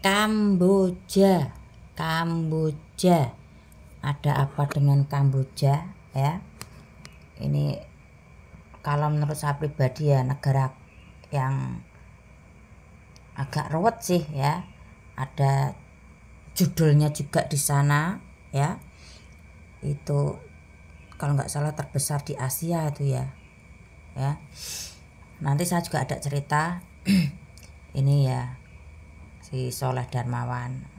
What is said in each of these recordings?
Kamboja. Kamboja. Ada apa dengan Kamboja ya? Ini kalau menurut saya pribadi ya negara yang agak ruwet sih ya. Ada judulnya juga di sana ya. Itu kalau nggak salah terbesar di Asia itu ya. Ya. Nanti saya juga ada cerita ini ya si Soleh Darmawan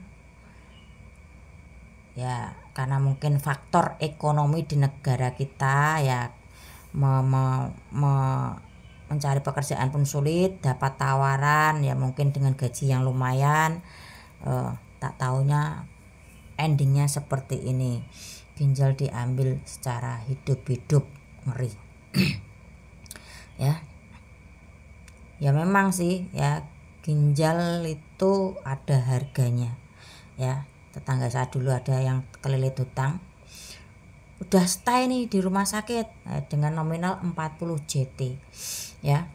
ya, karena mungkin faktor ekonomi di negara kita ya mencari pekerjaan pun sulit, dapat tawaran ya mungkin dengan gaji yang lumayan, tak taunya endingnya seperti ini, ginjal diambil secara hidup-hidup, ngeri. Ya memang sih ya, ginjal itu ada harganya ya. Tetangga saya dulu ada yang kelilit hutang, udah stay nih di rumah sakit dengan nominal 40 JT ya.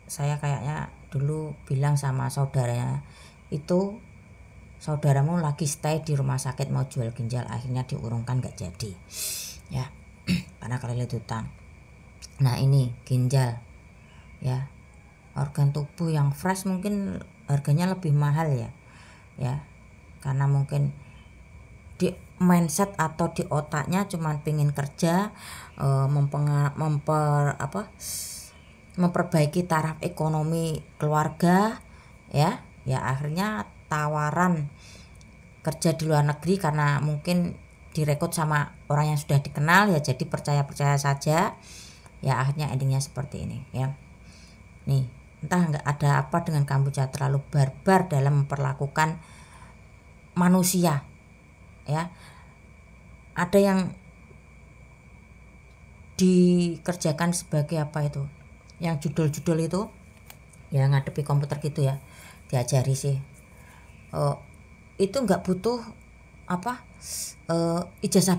Saya kayaknya dulu bilang sama saudaranya, itu saudaramu lagi stay di rumah sakit mau jual ginjal, akhirnya diurungkan gak jadi ya karena kelilit hutang. Nah ini ginjal ya, organ tubuh yang fresh mungkin harganya lebih mahal ya karena mungkin di mindset atau di otaknya cuman pengen kerja, memperbaiki taraf ekonomi keluarga ya akhirnya tawaran kerja di luar negeri karena mungkin direkrut sama orang yang sudah dikenal ya, jadi percaya saja ya, akhirnya endingnya seperti ini ya. Nih entah nggak ada apa dengan Kamboja, terlalu barbar dalam memperlakukan manusia ya. Ada yang dikerjakan sebagai apa itu, yang judul-judul itu ya, ngadepi komputer gitu ya, diajari sih itu nggak butuh apa ijazah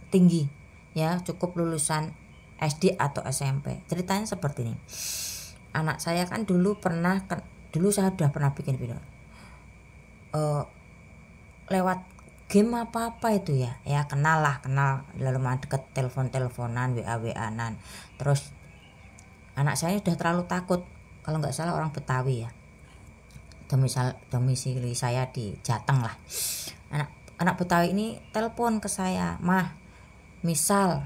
tinggi ya, cukup lulusan SD atau SMP. Ceritanya seperti ini, anak saya kan dulu saya udah pernah bikin video lewat game apa itu ya kenal lalu mah deket teleponan WA-WAnan. Terus anak saya udah terlalu takut, kalau nggak salah orang Betawi ya, domisili saya di Jateng lah. Anak Betawi ini telepon ke saya, mah misal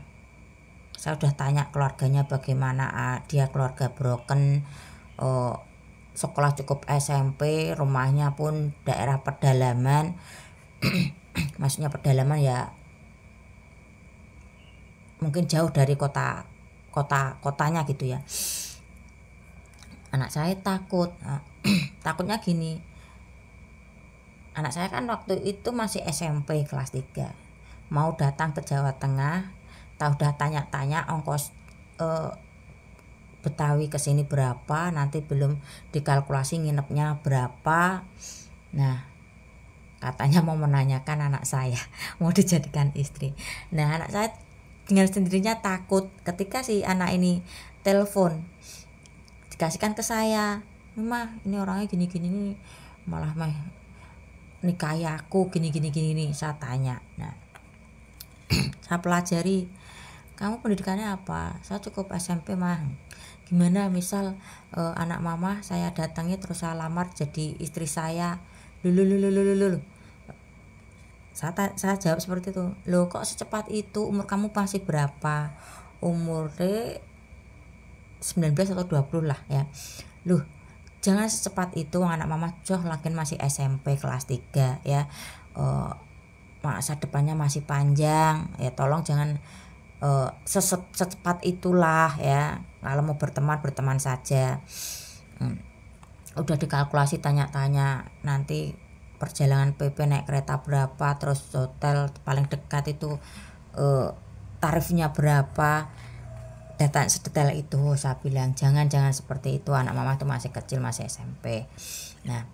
saya udah tanya keluarganya bagaimana, dia keluarga broken, sekolah cukup SMP, rumahnya pun daerah pedalaman maksudnya pedalaman ya mungkin jauh dari kotanya gitu ya. Anak saya takut. Takutnya gini, anak saya kan waktu itu masih SMP kelas 3, mau datang ke Jawa Tengah, udah tanya-tanya ongkos Betawi kesini berapa, nanti belum dikalkulasi nginepnya berapa. Nah katanya mau menanyakan anak saya mau dijadikan istri. Nah anak saya dengan sendirinya takut ketika si anak ini telepon, dikasihkan ke saya, mah ini orangnya gini nih, malah nikahi aku gini nih. Saya tanya, nah saya pelajari, kamu pendidikannya apa? Saya cukup SMP mah. Gimana misal anak mama saya datangi terus saya lamar jadi istri saya? Lulu. Saya jawab seperti itu. Loh kok secepat itu? Umur kamu masih berapa? Umur 19 atau 20 lah ya. Loh jangan secepat itu, anak mama lagi masih SMP kelas 3 ya, masa depannya masih panjang ya, tolong jangan secepat itulah ya, kalau mau berteman saja. Udah dikalkulasi, tanya-tanya nanti perjalanan PP naik kereta berapa, terus hotel paling dekat itu tarifnya berapa, data sedetail itu. Saya bilang jangan seperti itu, anak mama tuh masih kecil, masih SMP. Nah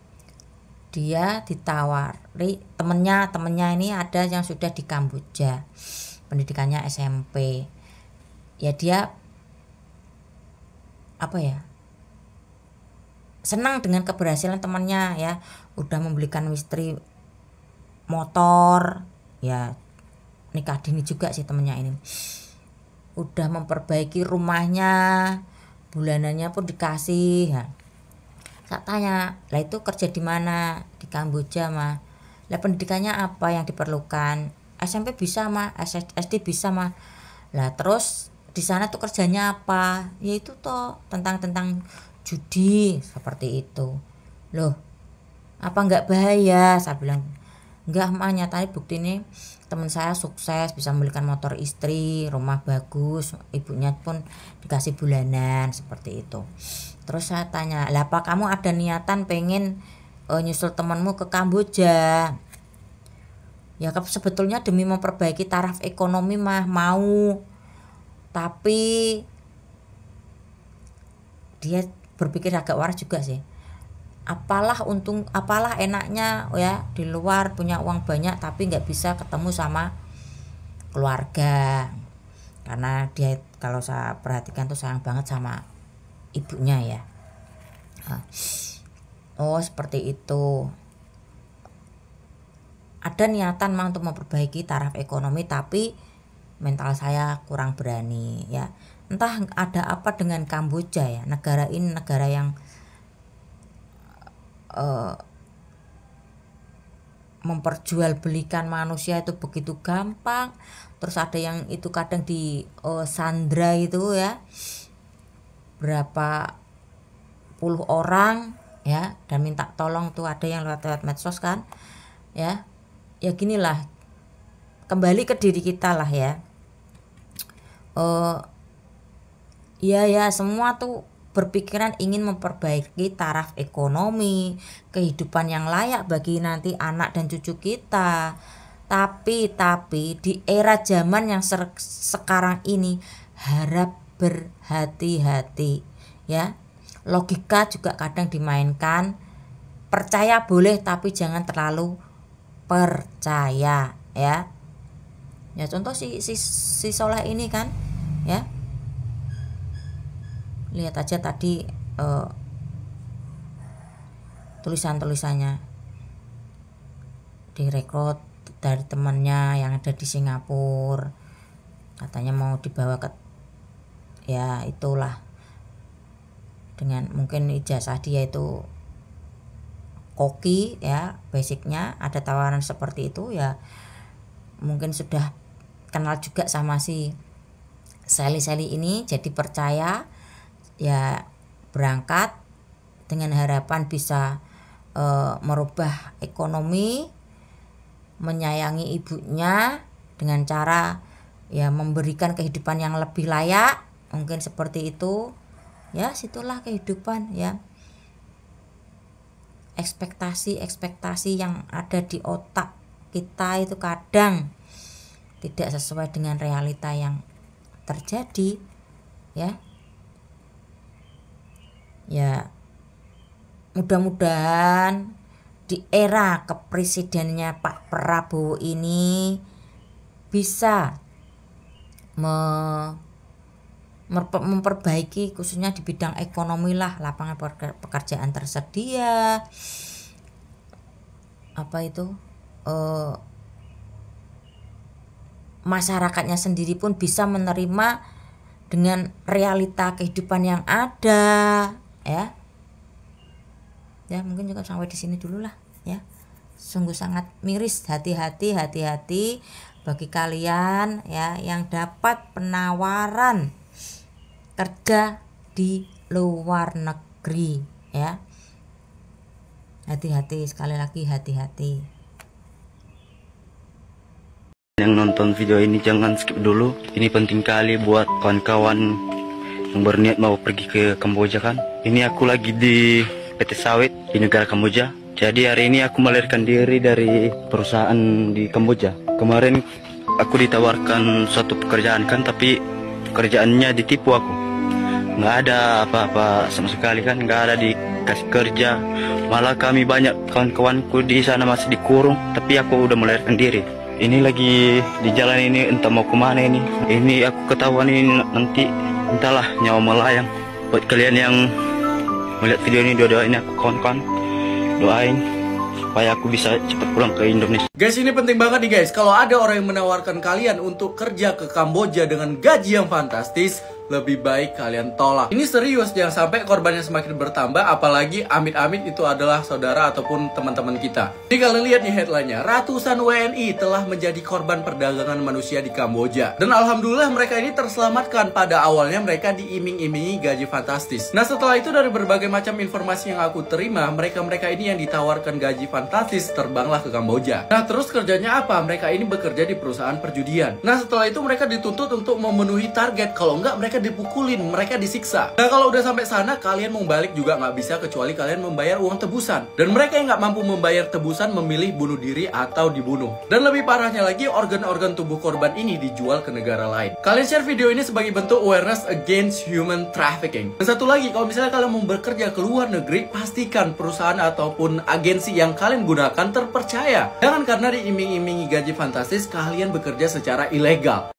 dia ditawari temennya ini ada yang sudah di Kamboja, pendidikannya SMP ya, dia apa ya senang dengan keberhasilan temannya ya, udah membelikan istri motor ya, nikah dini juga sih temennya ini, udah memperbaiki rumahnya, bulanannya pun dikasih ya. Saya tanya, lah itu kerja di mana? Di Kamboja mah. Lah pendidikannya apa yang diperlukan? SMP bisa mah, SD bisa mah. Lah terus di sana tuh kerjanya apa? Ya itu toh tentang judi seperti itu. Loh, apa nggak bahaya? Saya bilang nggak mah, nyatanya bukti nih teman saya sukses bisa membelikan motor istri, rumah bagus, ibunya pun dikasih bulanan seperti itu. Terus saya tanya, lah apa kamu ada niatan pengen nyusul temanmu ke Kamboja? Ya sebetulnya demi memperbaiki taraf ekonomi mah mau, tapi dia berpikir agak waras juga sih. Apalah enaknya ya di luar punya uang banyak tapi nggak bisa ketemu sama keluarga, karena dia kalau saya perhatikan tuh sayang banget sama ibunya ya. Oh seperti itu, ada niatan mah untuk memperbaiki taraf ekonomi tapi mental saya kurang berani ya. Entah ada apa dengan Kamboja ya, negara ini negara yang memperjualbelikan manusia itu begitu gampang. Terus ada yang itu kadang di sandra itu ya, berapa puluh orang ya, dan minta tolong tuh, ada yang lewat medsos kan ya. Ya ginilah, kembali ke diri kita lah ya. Ya semua tuh berpikiran ingin memperbaiki taraf ekonomi, kehidupan yang layak bagi nanti anak dan cucu kita. Tapi di era zaman yang sekarang ini harap berhati-hati ya. Logika juga kadang dimainkan. Percaya boleh tapi jangan terlalu percaya ya. Ya contoh si Soleh ini kan ya. Lihat aja tadi tulisannya direkrut dari temannya yang ada di Singapura, katanya mau dibawa ke ya itulah, dengan mungkin ijazah dia itu koki ya, basicnya ada tawaran seperti itu ya, mungkin sudah kenal juga sama si Sally ini, jadi percaya ya, berangkat dengan harapan bisa merubah ekonomi, menyayangi ibunya dengan cara ya memberikan kehidupan yang lebih layak, mungkin seperti itu ya. Situlah kehidupan ya, ekspektasi yang ada di otak kita itu kadang tidak sesuai dengan realita yang terjadi ya. Ya mudah-mudahan di era kepresidenannya Pak Prabowo ini bisa memperbaiki khususnya di bidang ekonomi lah, lapangan pekerjaan tersedia, apa itu masyarakatnya sendiri pun bisa menerima dengan realita kehidupan yang ada ya. Ya mungkin juga sampai di sini dulu lah ya. Sungguh sangat miris, hati-hati bagi kalian ya yang dapat penawaran kerja di luar negeri ya. Hati-hati, sekali lagi hati-hati. Yang nonton video ini jangan skip dulu, ini penting kali buat kawan-kawan yang berniat mau pergi ke Kamboja kan. Ini aku lagi di PT Sawit di negara Kamboja. Jadi hari ini aku melarikan diri dari perusahaan di Kamboja. Kemarin aku ditawarkan suatu pekerjaan kan, tapi pekerjaannya ditipu aku. Nggak ada apa-apa sama sekali kan, nggak ada dikasih kerja. Malah kami banyak kawan-kawanku di sana masih dikurung, tapi aku udah melarikan diri. Ini lagi di jalan ini entah mau kemana ini. Ini aku ketahuan ini nanti entahlah nyawa melayang. Buat kalian yang melihat video ini, doain aku kawan-kawan, doain supaya aku bisa cepat pulang ke Indonesia. Guys, ini penting banget nih guys. Kalau ada orang yang menawarkan kalian untuk kerja ke Kamboja dengan gaji yang fantastis, lebih baik kalian tolak. Ini serius, jangan sampai korbannya semakin bertambah, apalagi amit-amit itu adalah saudara ataupun teman-teman kita. Jadi kalian lihat nih headline-nya, ratusan WNI telah menjadi korban perdagangan manusia di Kamboja. Dan alhamdulillah mereka ini terselamatkan. Pada awalnya mereka diiming-imingi gaji fantastis. Nah setelah itu dari berbagai macam informasi yang aku terima, mereka-mereka ini yang ditawarkan gaji fantastis terbanglah ke Kamboja. Nah terus kerjanya apa? Mereka ini bekerja di perusahaan perjudian. Nah setelah itu mereka dituntut untuk memenuhi target, kalau enggak mereka dipukulin, mereka disiksa. Nah kalau udah sampai sana, kalian mau balik juga nggak bisa kecuali kalian membayar uang tebusan. Dan mereka yang nggak mampu membayar tebusan memilih bunuh diri atau dibunuh. Dan lebih parahnya lagi, organ-organ tubuh korban ini dijual ke negara lain. Kalian share video ini sebagai bentuk awareness against human trafficking. Dan satu lagi, kalau misalnya kalian mau bekerja ke luar negeri, pastikan perusahaan ataupun agensi yang kalian gunakan terpercaya. Jangan karena diiming-imingi gaji fantastis, kalian bekerja secara ilegal.